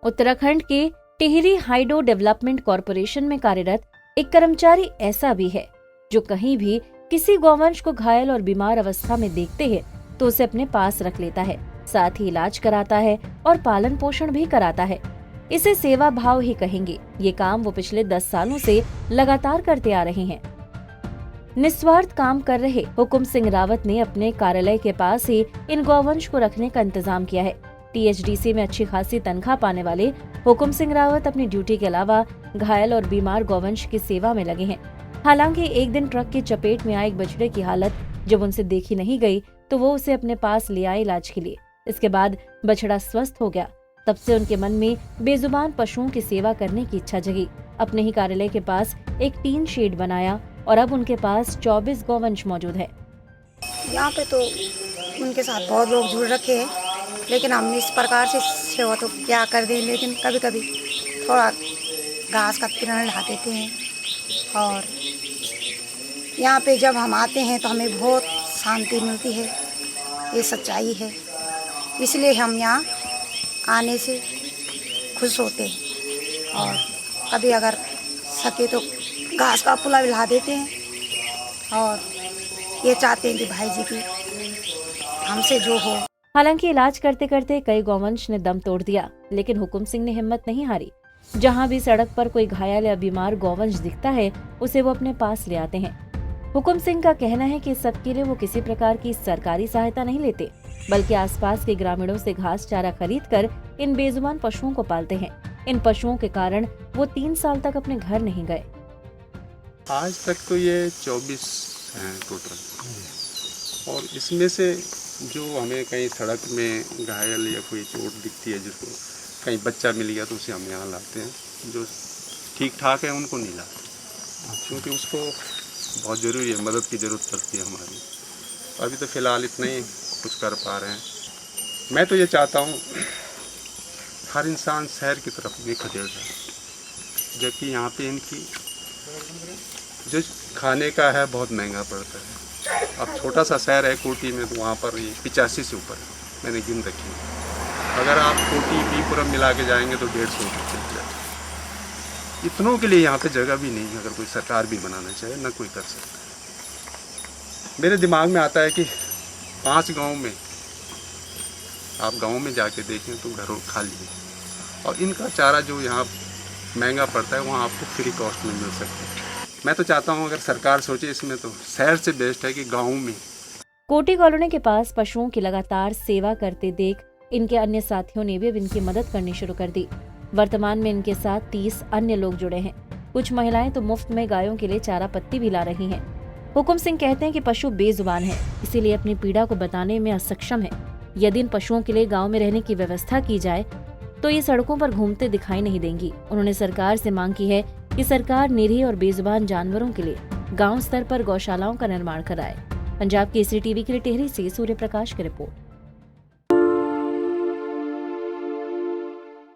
उत्तराखंड के Tehri hydro development corporation में कार्यरत एक कर्मचारी ऐसा भी है जो कहीं भी किसी गौवंश को घायल और बीमार अवस्था में देखते हैं तो उसे अपने पास रख लेता है, साथ ही इलाज कराता है और पालन पोषण भी कराता है। इसे सेवा भाव ही कहेंगे। ये काम वो पिछले 10 सालों से लगातार करते आ रहे हैं। निस्वार्थ काम कर रहे हुकुम सिंह रावत ने अपने कार्यालय के पास ही इन गौवंश को रखने का इंतजाम किया है। टीएचडीसी में अच्छी खासी तनख्वाह पाने वाले हुकुम सिंह रावत अपनी ड्यूटी के अलावा घायल और बीमार गौवंश की सेवा में लगे हैं। हालांकि एक दिन ट्रक की चपेट में आए एक बछड़े की हालत जब उनसे देखी नहीं गई तो वो उसे अपने पास ले आए इलाज के लिए। इसके बाद बछड़ा स्वस्थ हो गया। तब से उनके मन में बेजुबान पशुओं की सेवा करने की इच्छा जगी। अपने ही कार्यालय के पास एक टीन शेड बनाया और अब उनके पास 24 गौवंश मौजूद है। यहाँ पे तो उनके साथ बहुत लोग जुड़ रखे हैं, लेकिन हम इस प्रकार से सेवा तो क्या कर दें, लेकिन कभी कभी थोड़ा घास का किरण ला देते हैं। और यहाँ पे जब हम आते हैं तो हमें बहुत शांति मिलती है, ये सच्चाई है। इसलिए हम यहाँ आने से खुश होते हैं और कभी अगर सके तो घास का पुला भी ला देते हैं और ये चाहते हैं कि भाई जी की हमसे जो हो। हालांकि इलाज करते करते कई गौवंश ने दम तोड़ दिया, लेकिन हुकुम सिंह ने हिम्मत नहीं हारी। जहां भी सड़क पर कोई घायल या बीमार गौवंश दिखता है उसे वो अपने पास ले आते हैं। हुकुम सिंह का कहना है कि इस सब के लिए वो किसी प्रकार की सरकारी सहायता नहीं लेते, बल्कि आसपास के ग्रामीणों से घास चारा खरीदकर इन बेजुबान पशुओं को पालते हैं। इन पशुओं के कारण वो 3 साल तक अपने घर नहीं गए। आज तक तो ये 24 हैं टोटल, और इसमें से जो हमें कहीं सड़क में घायल या कोई चोट दिखती है, जिसको कहीं बच्चा मिल गया तो उसे हम यहाँ लाते हैं। जो ठीक ठाक है उनको नहीं लाते, क्योंकि उसको बहुत ज़रूरी है, मदद की ज़रूरत पड़ती है हमारी। अभी तो फ़िलहाल इतना ही कुछ कर पा रहे हैं। मैं तो ये चाहता हूँ हर इंसान शहर की तरफ भी खदेड़ रहा है, जबकि यहाँ पे इनकी जो खाने का है बहुत महंगा पड़ता है। अब छोटा सा शहर है कोटी में, तो वहाँ पर ये 85 से ऊपर मैंने गिन रखी है। अगर आप कोटी बीपुरम मिला के जाएंगे तो 150 रुपये। इतनों के लिए यहाँ पे जगह भी नहीं है। अगर कोई सरकार भी बनाना चाहे ना कोई कर सकता। मेरे दिमाग में आता है कि 5 गांव में आप गांव में जाके देखें तो घरों खाली है, और इनका चारा जो यहाँ महंगा पड़ता है वहाँ आपको फ्री कॉस्ट में मिल सकता है। मैं तो चाहता हूँ अगर सरकार सोचे इसमें, तो शहर से बेस्ट है कि गाँव में। कोटी कॉलोनी के पास पशुओं की लगातार सेवा करते देख इनके अन्य साथियों ने भी अब इनकी मदद करनी शुरू कर दी। वर्तमान में इनके साथ 30 अन्य लोग जुड़े हैं। कुछ महिलाएं तो मुफ्त में गायों के लिए चारा पत्ती भी ला रही हैं। हुकुम सिंह कहते हैं कि पशु बेजुबान है, इसीलिए अपनी पीड़ा को बताने में असक्षम है। यदि इन पशुओं के लिए गांव में रहने की व्यवस्था की जाए तो ये सड़कों पर घूमते दिखाई नहीं देंगी। उन्होंने सरकार से मांग की है कि सरकार निरीह और बेजुबान जानवरों के लिए गाँव स्तर पर गौशालाओं का निर्माण कराए। पंजाब केसरी टीवी के लिए टिहरी से सूर्य प्रकाश की रिपोर्ट।